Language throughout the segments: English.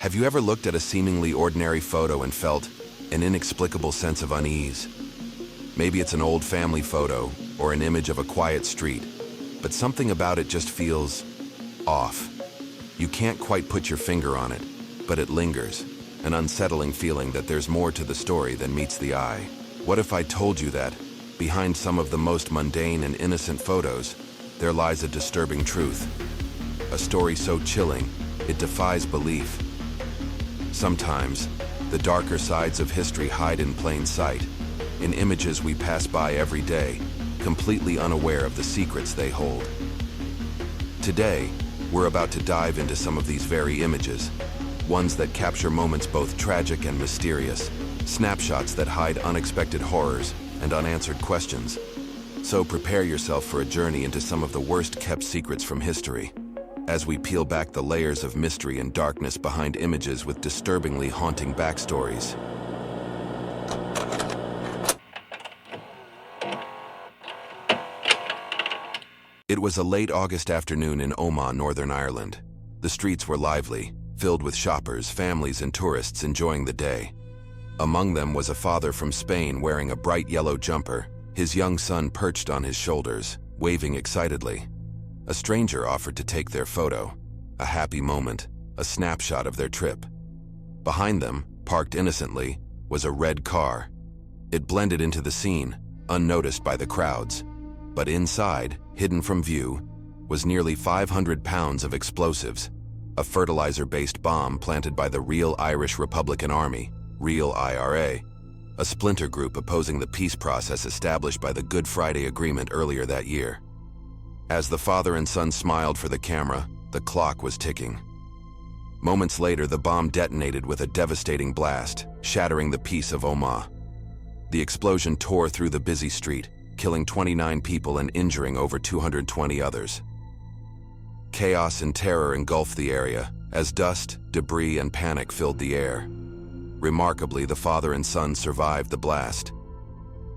Have you ever looked at a seemingly ordinary photo and felt an inexplicable sense of unease? Maybe it's an old family photo or an image of a quiet street, but something about it just feels off. You can't quite put your finger on it, but it lingers, an unsettling feeling that there's more to the story than meets the eye. What if I told you that, behind some of the most mundane and innocent photos, there lies a disturbing truth? A story so chilling, it defies belief. Sometimes, the darker sides of history hide in plain sight, in images we pass by every day, completely unaware of the secrets they hold. Today, we're about to dive into some of these very images, ones that capture moments both tragic and mysterious, snapshots that hide unexpected horrors and unanswered questions. So prepare yourself for a journey into some of the worst-kept secrets from history, as we peel back the layers of mystery and darkness behind images with disturbingly haunting backstories. It was a late August afternoon in Omagh, Northern Ireland. The streets were lively, filled with shoppers, families, and tourists enjoying the day. Among them was a father from Spain wearing a bright yellow jumper, his young son perched on his shoulders, waving excitedly. A stranger offered to take their photo, a happy moment, a snapshot of their trip. Behind them, parked innocently, was a red car. It blended into the scene, unnoticed by the crowds. But inside, hidden from view, was nearly 500 pounds of explosives, a fertilizer-based bomb planted by the Real Irish Republican Army, Real IRA, a splinter group opposing the peace process established by the Good Friday Agreement earlier that year. As the father and son smiled for the camera, the clock was ticking. Moments later, the bomb detonated with a devastating blast, shattering the peace of Omagh. The explosion tore through the busy street, killing 29 people and injuring over 220 others. Chaos and terror engulfed the area, as dust, debris, and panic filled the air. Remarkably, the father and son survived the blast.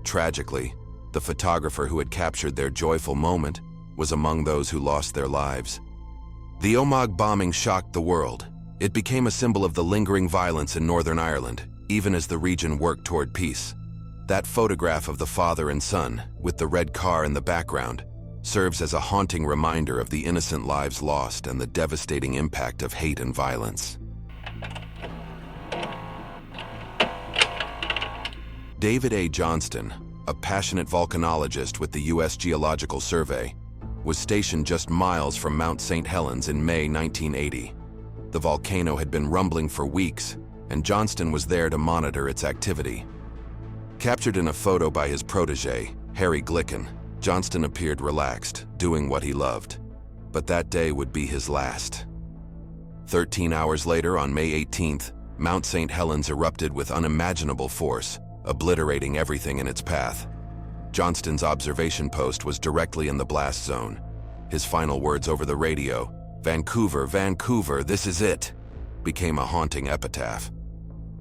Tragically, the photographer who had captured their joyful moment was among those who lost their lives. The Omagh bombing shocked the world. It became a symbol of the lingering violence in Northern Ireland, even as the region worked toward peace. That photograph of the father and son, with the red car in the background, serves as a haunting reminder of the innocent lives lost and the devastating impact of hate and violence. David A. Johnston, a passionate volcanologist with the U.S. Geological Survey, was stationed just miles from Mount St. Helens in May 1980. The volcano had been rumbling for weeks, and Johnston was there to monitor its activity. Captured in a photo by his protege, Harry Glicken, Johnston appeared relaxed, doing what he loved. But that day would be his last. 13 hours later, on May 18th, Mount St. Helens erupted with unimaginable force, obliterating everything in its path. Johnston's observation post was directly in the blast zone. His final words over the radio, "Vancouver, Vancouver, this is it," became a haunting epitaph.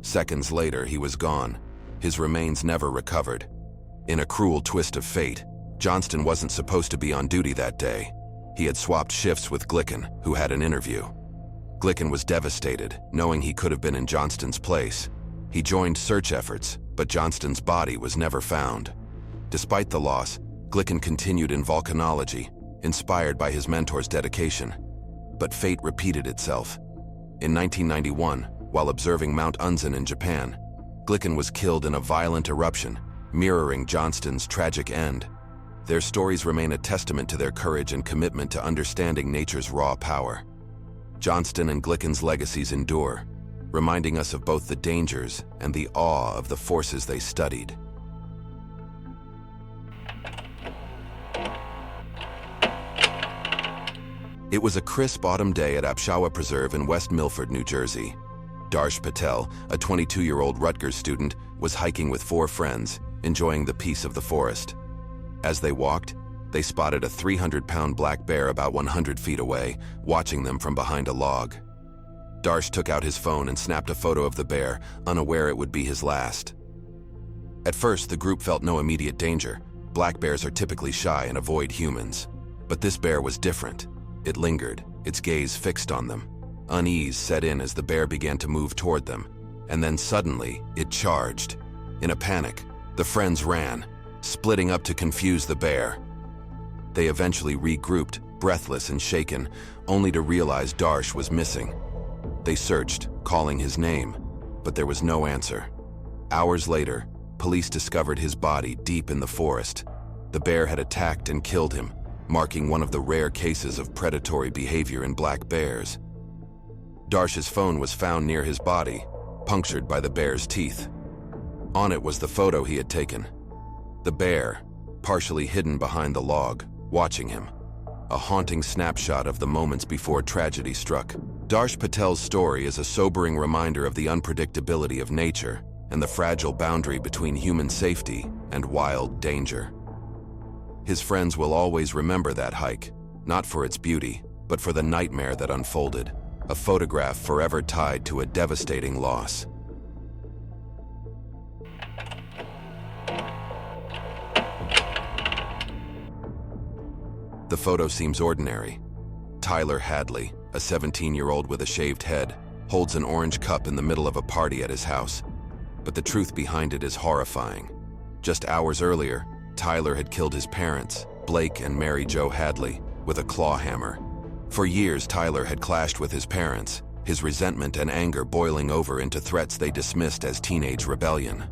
Seconds later, he was gone, his remains never recovered. In a cruel twist of fate, Johnston wasn't supposed to be on duty that day. He had swapped shifts with Glicken, who had an interview. Glicken was devastated, knowing he could have been in Johnston's place. He joined search efforts, but Johnston's body was never found. Despite the loss, Glicken continued in volcanology, inspired by his mentor's dedication. But fate repeated itself. In 1991, while observing Mount Unzen in Japan, Glicken was killed in a violent eruption, mirroring Johnston's tragic end. Their stories remain a testament to their courage and commitment to understanding nature's raw power. Johnston and Glicken's legacies endure, reminding us of both the dangers and the awe of the forces they studied. It was a crisp autumn day at Apshawa Preserve in West Milford, New Jersey. Darsh Patel, a 22-year-old Rutgers student, was hiking with 4 friends, enjoying the peace of the forest. As they walked, they spotted a 300-pound black bear about 100 feet away, watching them from behind a log. Darsh took out his phone and snapped a photo of the bear, unaware it would be his last. At first, the group felt no immediate danger. Black bears are typically shy and avoid humans. But this bear was different. It lingered, its gaze fixed on them. Unease set in as the bear began to move toward them, and then suddenly, it charged. In a panic, the friends ran, splitting up to confuse the bear. They eventually regrouped, breathless and shaken, only to realize Darsh was missing. They searched, calling his name, but there was no answer. Hours later, police discovered his body deep in the forest. The bear had attacked and killed him, marking one of the rare cases of predatory behavior in black bears. Darsh's phone was found near his body, punctured by the bear's teeth. On it was the photo he had taken. The bear, partially hidden behind the log, watching him. A haunting snapshot of the moments before tragedy struck. Darsh Patel's story is a sobering reminder of the unpredictability of nature and the fragile boundary between human safety and wild danger. His friends will always remember that hike, not for its beauty, but for the nightmare that unfolded, a photograph forever tied to a devastating loss. The photo seems ordinary. Tyler Hadley, a 17-year-old with a shaved head, holds an orange cup in the middle of a party at his house. But the truth behind it is horrifying. Just hours earlier, Tyler had killed his parents, Blake and Mary Jo Hadley, with a claw hammer. For years, Tyler had clashed with his parents, his resentment and anger boiling over into threats they dismissed as teenage rebellion.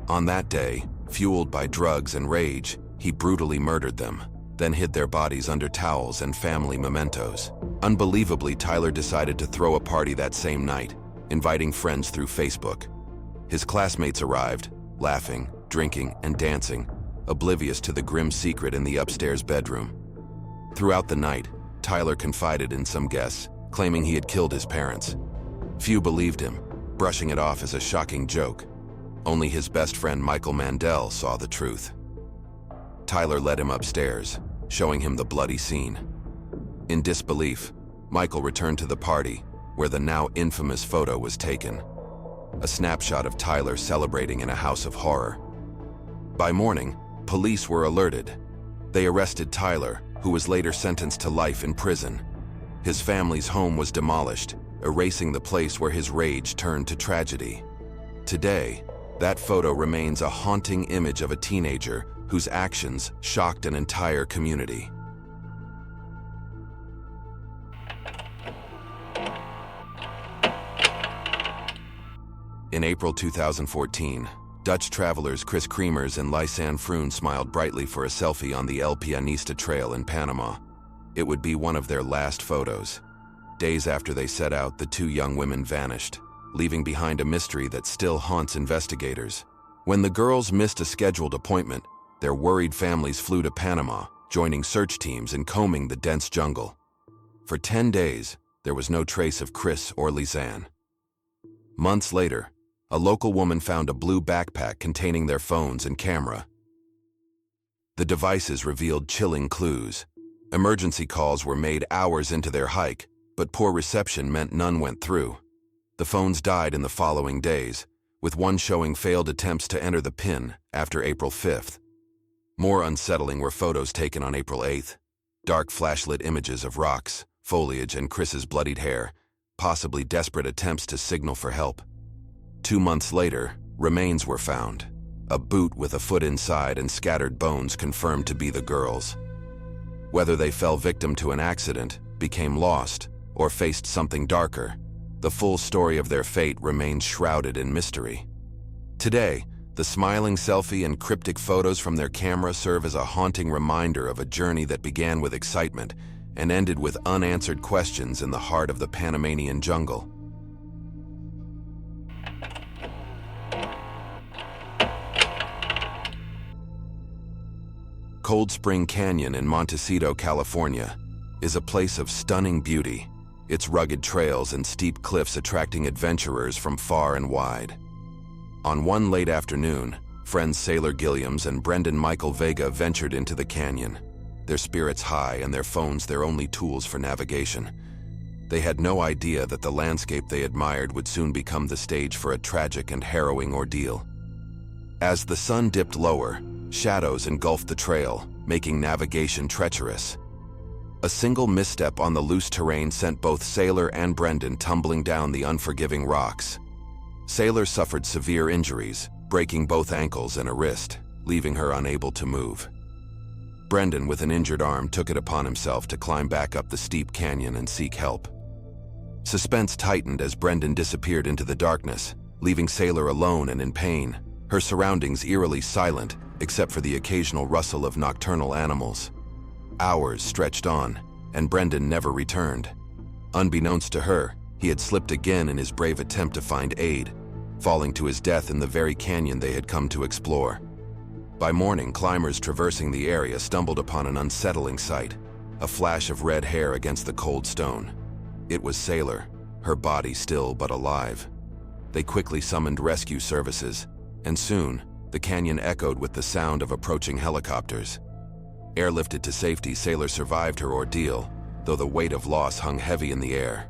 On that day, fueled by drugs and rage, he brutally murdered them, then hid their bodies under towels and family mementos. Unbelievably, Tyler decided to throw a party that same night, inviting friends through Facebook. His classmates arrived, laughing, drinking, and dancing, oblivious to the grim secret in the upstairs bedroom. Throughout the night, Tyler confided in some guests, claiming he had killed his parents. Few believed him, brushing it off as a shocking joke. Only his best friend Michael Mandel saw the truth. Tyler led him upstairs, showing him the bloody scene. In disbelief, Michael returned to the party, where the now infamous photo was taken. A snapshot of Tyler celebrating in a house of horror. By morning, police were alerted. They arrested Tyler, who was later sentenced to life in prison. His family's home was demolished, erasing the place where his rage turned to tragedy. Today, that photo remains a haunting image of a teenager whose actions shocked an entire community. In April 2014, Dutch travelers Chris Kremers and Lysanne Froon smiled brightly for a selfie on the El Pianista Trail in Panama. It would be one of their last photos. Days after they set out, the two young women vanished, leaving behind a mystery that still haunts investigators. When the girls missed a scheduled appointment, their worried families flew to Panama, joining search teams in combing the dense jungle. For 10 days, there was no trace of Chris or Lysanne. Months later, a local woman found a blue backpack containing their phones and camera. The devices revealed chilling clues. Emergency calls were made hours into their hike, but poor reception meant none went through. The phones died in the following days, with one showing failed attempts to enter the PIN after April 5th. More unsettling were photos taken on April 8th. Dark flashlit images of rocks, foliage, and Chris's bloodied hair, possibly desperate attempts to signal for help. 2 months later, remains were found. A boot with a foot inside and scattered bones confirmed to be the girls. Whether they fell victim to an accident, became lost, or faced something darker, the full story of their fate remains shrouded in mystery. Today, the smiling selfie and cryptic photos from their camera serve as a haunting reminder of a journey that began with excitement and ended with unanswered questions in the heart of the Panamanian jungle. Cold Spring Canyon in Montecito, California, is a place of stunning beauty, its rugged trails and steep cliffs attracting adventurers from far and wide. On one late afternoon, friends Sailor Gilliams and Brendan Michael Vega ventured into the canyon, their spirits high and their phones their only tools for navigation. They had no idea that the landscape they admired would soon become the stage for a tragic and harrowing ordeal. As the sun dipped lower, shadows engulfed the trail, making navigation treacherous. A single misstep on the loose terrain sent both Sailor and Brendan tumbling down the unforgiving rocks. Sailor suffered severe injuries, breaking both ankles and a wrist, leaving her unable to move. Brendan, with an injured arm, took it upon himself to climb back up the steep canyon and seek help. Suspense tightened as Brendan disappeared into the darkness, leaving Sailor alone and in pain, her surroundings eerily silent except for the occasional rustle of nocturnal animals. Hours stretched on, and Brendan never returned. Unbeknownst to her, he had slipped again in his brave attempt to find aid, falling to his death in the very canyon they had come to explore. By morning, climbers traversing the area stumbled upon an unsettling sight, a flash of red hair against the cold stone. It was Sailor, her body still but alive. They quickly summoned rescue services, and soon, the canyon echoed with the sound of approaching helicopters. Airlifted to safety, Sailor survived her ordeal, though the weight of loss hung heavy in the air.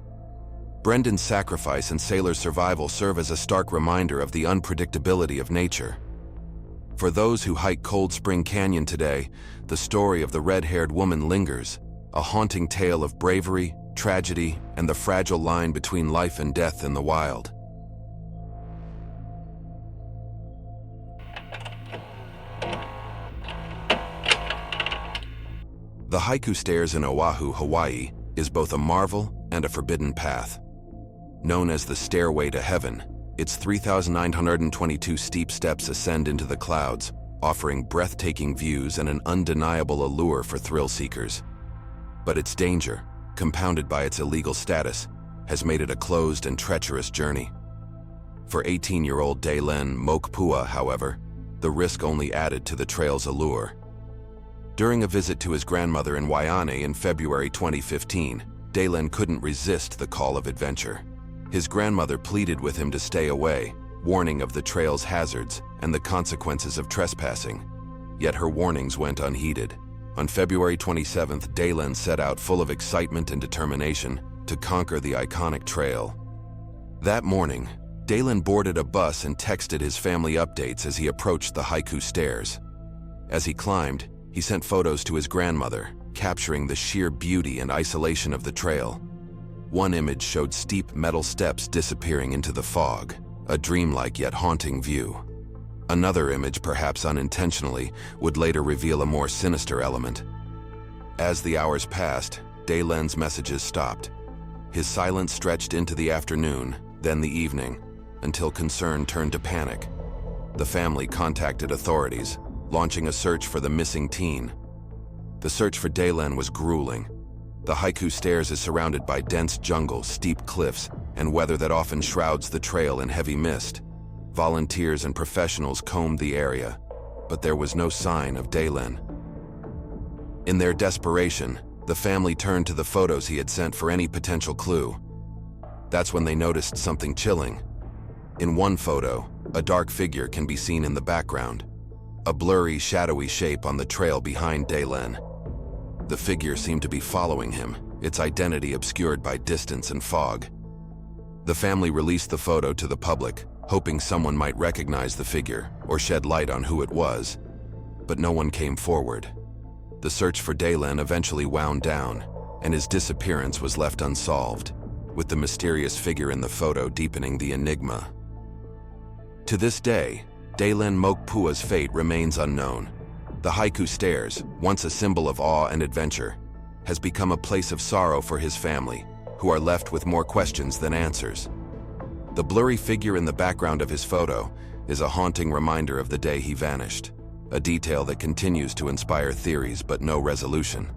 Brendan's sacrifice and Sailor's survival serve as a stark reminder of the unpredictability of nature. For those who hike Cold Spring Canyon today, the story of the red-haired woman lingers, a haunting tale of bravery, tragedy, and the fragile line between life and death in the wild. The Haiku Stairs in Oahu, Hawaii, is both a marvel and a forbidden path. Known as the Stairway to Heaven, its 3,922 steep steps ascend into the clouds, offering breathtaking views and an undeniable allure for thrill seekers. But its danger, compounded by its illegal status, has made it a closed and treacherous journey. For 18-year-old Daylen Mokpua, however, the risk only added to the trail's allure. During a visit to his grandmother in Waianae in February 2015, Daylen couldn't resist the call of adventure. His grandmother pleaded with him to stay away, warning of the trail's hazards and the consequences of trespassing. Yet her warnings went unheeded. On February 27th, Daylen set out full of excitement and determination to conquer the iconic trail. That morning, Daylen boarded a bus and texted his family updates as he approached the Haiku Stairs. As he climbed, he sent photos to his grandmother, capturing the sheer beauty and isolation of the trail. One image showed steep metal steps disappearing into the fog, a dreamlike yet haunting view. Another image, perhaps unintentionally, would later reveal a more sinister element. As the hours passed, Daylen's messages stopped. His silence stretched into the afternoon, then the evening, until concern turned to panic. The family contacted authorities, launching a search for the missing teen. The search for Daylen was grueling. The Haiku Stairs is surrounded by dense jungle, steep cliffs, and weather that often shrouds the trail in heavy mist. Volunteers and professionals combed the area, but there was no sign of Daylen. In their desperation, the family turned to the photos he had sent for any potential clue. That's when they noticed something chilling. In one photo, a dark figure can be seen in the background, a blurry, shadowy shape on the trail behind Daylen. The figure seemed to be following him, its identity obscured by distance and fog. The family released the photo to the public, hoping someone might recognize the figure or shed light on who it was, but no one came forward. The search for Daylen eventually wound down, and his disappearance was left unsolved, with the mysterious figure in the photo deepening the enigma. To this day, Daylen Mokpua's fate remains unknown. The Haiku Stairs, once a symbol of awe and adventure, has become a place of sorrow for his family, who are left with more questions than answers. The blurry figure in the background of his photo is a haunting reminder of the day he vanished, a detail that continues to inspire theories but no resolution.